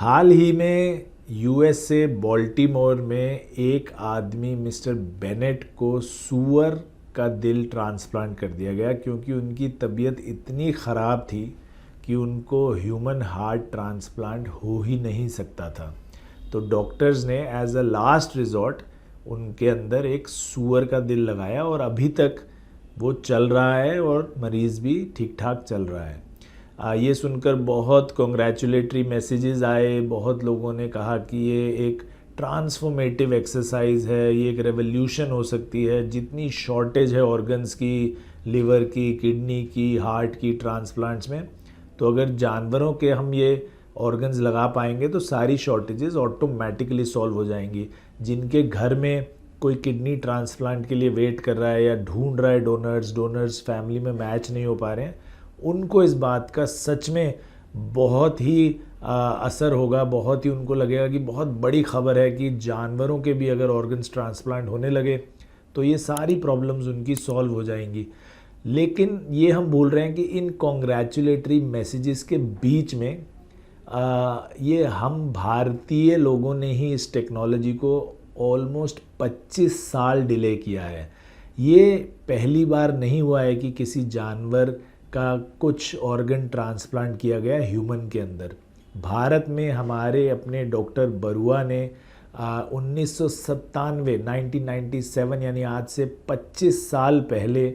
हाल ही में USA Baltimore में एक आदमी मिस्टर बेनेट को सूअर का दिल ट्रांसप्लांट कर दिया गया क्योंकि उनकी तबीयत इतनी ख़राब थी कि उनको ह्यूमन हार्ट ट्रांसप्लांट हो ही नहीं सकता था। तो डॉक्टर्स ने एज अ लास्ट रिजॉर्ट उनके अंदर एक सूअर का दिल लगाया और अभी तक वो चल रहा है और मरीज़ भी ठीक ठाक चल रहा है। ये सुनकर बहुत कॉन्ग्रेचुलेटरी मैसेजेस आए। बहुत लोगों ने कहा कि ये एक ट्रांसफॉर्मेटिव एक्सरसाइज है, ये एक रेवोल्यूशन हो सकती है। जितनी शॉर्टेज है ऑर्गन्स की, लिवर की, किडनी की, हार्ट की ट्रांसप्लांट्स में, तो अगर जानवरों के हम ये ऑर्गन्स लगा पाएंगे तो सारी शॉर्टेजेस ऑटोमेटिकली सॉल्व हो जाएंगी। जिनके घर में कोई किडनी ट्रांसप्लांट के लिए वेट कर रहा है या ढूंढ रहा है डोनर्स फैमिली में मैच नहीं हो पा रहे हैं, उनको इस बात का सच में बहुत ही असर होगा। बहुत ही उनको लगेगा कि बहुत बड़ी खबर है कि जानवरों के भी अगर ऑर्गन्स ट्रांसप्लांट होने लगे तो ये सारी प्रॉब्लम्स उनकी सॉल्व हो जाएंगी। लेकिन ये हम बोल रहे हैं कि इन कॉन्ग्रेचुलेटरी मैसेजेस के बीच में ये हम भारतीय लोगों ने ही इस टेक्नोलॉजी को ऑलमोस्ट 25 साल डिले किया है। ये पहली बार नहीं हुआ है कि किसी जानवर का कुछ ऑर्गन ट्रांसप्लांट किया गया ह्यूमन के अंदर। भारत में हमारे अपने डॉक्टर बरुआ ने 1997 1997 यानी आज से 25 साल पहले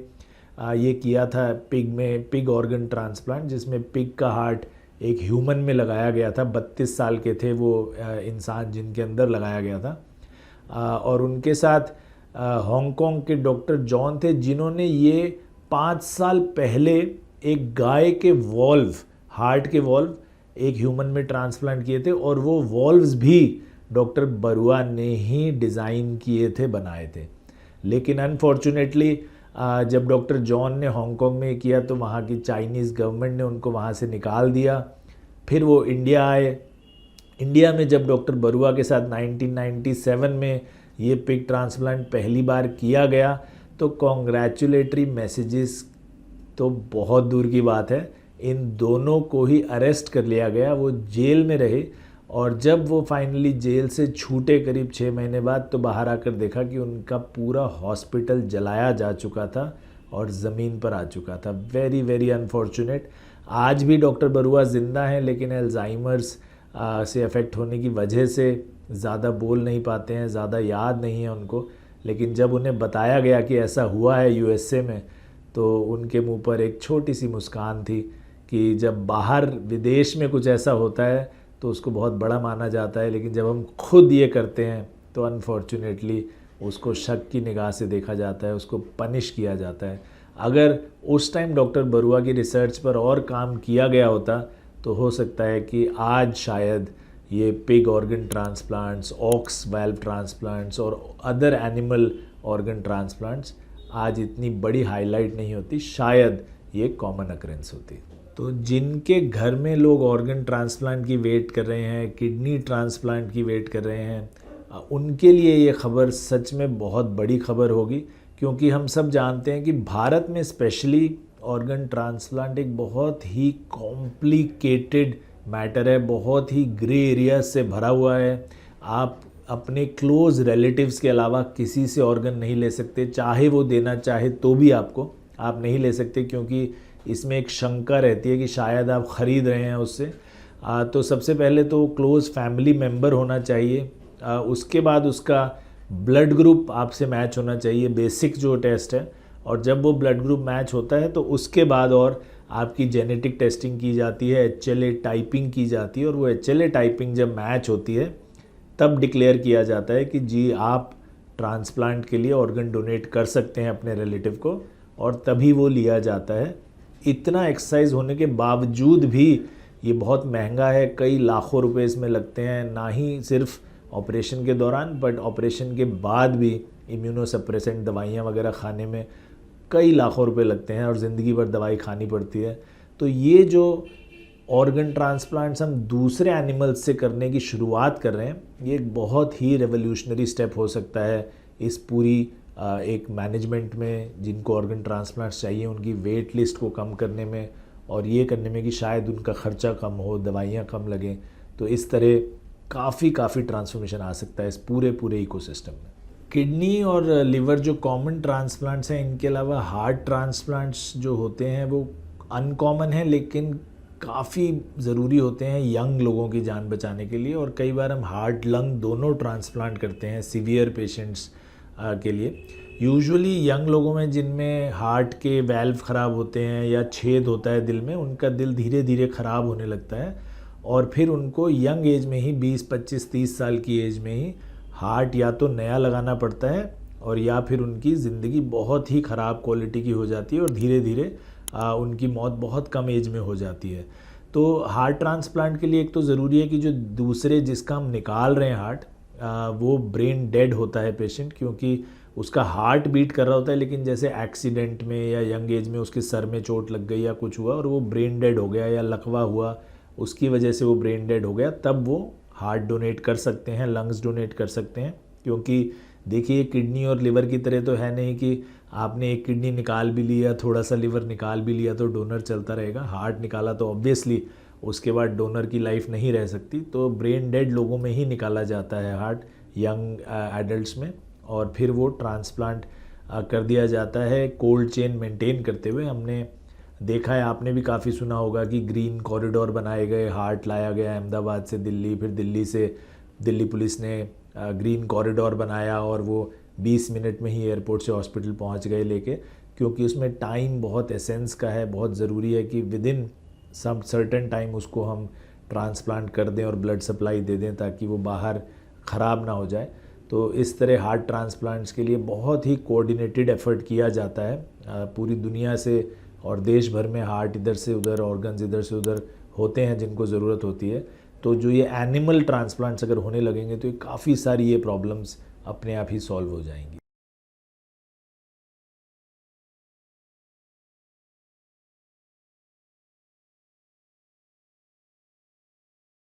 ये किया था पिग ऑर्गन ट्रांसप्लांट, जिसमें पिग का हार्ट एक ह्यूमन में लगाया गया था। 32 साल के थे वो इंसान जिनके अंदर लगाया गया था। और उनके साथ हांगकांग के डॉक्टर जॉन थे जिन्होंने ये 5 साल पहले एक गाय के वॉल्व, हार्ट के वॉल्व एक ह्यूमन में ट्रांसप्लांट किए थे और वो वॉल्व्स भी डॉक्टर बरुआ ने ही डिज़ाइन किए थे, बनाए थे। लेकिन अनफॉर्चुनेटली जब डॉक्टर जॉन ने हांगकांग में किया तो वहाँ की चाइनीज़ गवर्नमेंट ने उनको वहाँ से निकाल दिया। फिर वो इंडिया आए। इंडिया में जब डॉक्टर बरुआ के साथ 1997 में ये पिग ट्रांसप्लांट पहली बार किया गया तो कॉन्ग्रेचुलेटरी मैसेजेस तो बहुत दूर की बात है, इन दोनों को ही अरेस्ट कर लिया गया। वो जेल में रहे और जब वो फाइनली जेल से छूटे करीब 6 महीने बाद तो बाहर आकर देखा कि उनका पूरा हॉस्पिटल जलाया जा चुका था और ज़मीन पर आ चुका था। Very very unfortunate. आज भी डॉक्टर बरुआ ज़िंदा हैं लेकिन अल्जाइमर्स से अफेक्ट होने की वजह से ज़्यादा बोल नहीं पाते हैं, ज़्यादा याद नहीं है उनको। लेकिन जब उन्हें बताया गया कि ऐसा हुआ है यूएसए में तो उनके मुंह पर एक छोटी सी मुस्कान थी कि जब बाहर विदेश में कुछ ऐसा होता है तो उसको बहुत बड़ा माना जाता है, लेकिन जब हम खुद ये करते हैं तो अनफॉर्चुनेटली उसको शक की निगाह से देखा जाता है, उसको पनिश किया जाता है। अगर उस टाइम डॉक्टर बरुआ की रिसर्च पर और काम किया गया होता तो हो सकता है कि आज शायद ये pig organ transplants, ox valve transplants और अदर एनिमल ऑर्गन ट्रांसप्लांट्स आज इतनी बड़ी हाईलाइट नहीं होती, शायद ये कॉमन अकरेंस होती। तो जिनके घर में लोग ऑर्गन ट्रांसप्लांट की वेट कर रहे हैं, किडनी ट्रांसप्लांट की वेट कर रहे हैं, उनके लिए ये खबर सच में बहुत बड़ी खबर होगी। क्योंकि हम सब जानते हैं कि भारत में स्पेशली ऑर्गन ट्रांसप्लांट एक बहुत ही कॉम्प्लिकेटेड मैटर है, बहुत ही ग्रे एरिया से भरा हुआ है। आप अपने क्लोज रिलेटिव्स के अलावा किसी से ऑर्गन नहीं ले सकते, चाहे वो देना चाहे तो भी आप नहीं ले सकते, क्योंकि इसमें एक शंका रहती है कि शायद आप ख़रीद रहे हैं उससे। तो सबसे पहले तो क्लोज़ फैमिली मेम्बर होना चाहिए, उसके बाद उसका ब्लड ग्रुप आपसे मैच होना चाहिए, बेसिक जो टेस्ट है। और जब वो ब्लड ग्रुप मैच होता है तो उसके बाद और आपकी जेनेटिक टेस्टिंग की जाती है, HLA टाइपिंग की जाती है, और वो HLA टाइपिंग जब मैच होती है तब डिक्लेयर किया जाता है कि जी आप ट्रांसप्लांट के लिए ऑर्गन डोनेट कर सकते हैं अपने रिलेटिव को, और तभी वो लिया जाता है। इतना एक्सरसाइज होने के बावजूद भी ये बहुत महंगा है, कई लाखों रुपए इसमें लगते हैं, ना ही सिर्फ ऑपरेशन के दौरान बट ऑपरेशन के बाद भी इम्यूनोसप्रेसेंट दवाइयाँ वगैरह खाने में कई लाखों रुपए लगते हैं और ज़िंदगी भर दवाई खानी पड़ती है। तो ये जो ऑर्गन ट्रांसप्लांट्स हम दूसरे एनिमल्स से करने की शुरुआत कर रहे हैं, ये एक बहुत ही रेवोल्यूशनरी स्टेप हो सकता है इस पूरी एक मैनेजमेंट में। जिनको ऑर्गन ट्रांसप्लांट्स चाहिए उनकी वेट लिस्ट को कम करने में और ये करने में कि शायद उनका ख़र्चा कम हो, दवाइयाँ कम लगें। तो इस तरह काफ़ी ट्रांसफॉर्मेशन आ सकता है इस पूरे इकोसिस्टम में। किडनी और लिवर जो कॉमन ट्रांसप्लांट्स हैं, इनके अलावा हार्ट ट्रांसप्लांट्स जो होते हैं वो अनकॉमन है लेकिन काफ़ी ज़रूरी होते हैं यंग लोगों की जान बचाने के लिए। और कई बार हम हार्ट लंग दोनों ट्रांसप्लांट करते हैं सीवियर पेशेंट्स के लिए। यूजुअली यंग लोगों में जिनमें हार्ट के वैल्व ख़राब होते हैं या छेद होता है दिल में, उनका दिल धीरे धीरे ख़राब होने लगता है और फिर उनको यंग एज में ही 20, 25, 30 साल की एज में ही हार्ट या तो नया लगाना पड़ता है और या फिर उनकी ज़िंदगी बहुत ही ख़राब क्वालिटी की हो जाती है और धीरे धीरे उनकी मौत बहुत कम एज में हो जाती है। तो हार्ट ट्रांसप्लांट के लिए एक तो ज़रूरी है कि जो दूसरे जिसका हम निकाल रहे हैं हार्ट, वो ब्रेन डेड होता है पेशेंट, क्योंकि उसका हार्ट बीट कर रहा होता है लेकिन जैसे एक्सीडेंट में या यंग एज में उसके सर में चोट लग गई या कुछ हुआ और वो ब्रेन डेड हो गया या लकवा हुआ, उसकी वजह से वो ब्रेन डेड हो गया, तब वो हार्ट डोनेट कर सकते हैं, लंग्स डोनेट कर सकते हैं। क्योंकि देखिए किडनी और लिवर की तरह तो है नहीं कि आपने एक किडनी निकाल भी लिया, थोड़ा सा लिवर निकाल भी लिया तो डोनर चलता रहेगा। हार्ट निकाला तो ऑब्वियसली उसके बाद डोनर की लाइफ नहीं रह सकती। तो ब्रेन डेड लोगों में ही निकाला जाता है हार्ट, यंग एडल्ट्स में, और फिर वो ट्रांसप्लांट कर दिया जाता है कोल्ड चेन मेंटेन करते हुए। हमने देखा है, आपने भी काफ़ी सुना होगा कि ग्रीन कॉरिडोर बनाए गए, हार्ट लाया गया अहमदाबाद से दिल्ली, फिर दिल्ली से दिल्ली पुलिस ने ग्रीन कॉरिडोर बनाया और वो 20 मिनट में ही एयरपोर्ट से हॉस्पिटल पहुंच गए लेके, क्योंकि उसमें टाइम बहुत एसेंस का है। बहुत ज़रूरी है कि within some certain time उसको हम ट्रांसप्लांट कर दें और ब्लड सप्लाई दे दें ताकि वो बाहर ख़राब ना हो जाए। तो इस तरह हार्ट ट्रांसप्लांट्स के लिए बहुत ही कोऑर्डिनेटेड एफर्ट किया जाता है पूरी दुनिया से, और देश भर में हार्ट इधर से उधर, ऑर्गन्स इधर से उधर होते हैं जिनको ज़रूरत होती है। तो जो ये एनिमल ट्रांसप्लांट्स अगर होने लगेंगे तो ये काफ़ी सारी ये प्रॉब्लम्स अपने आप ही सॉल्व हो जाएंगी।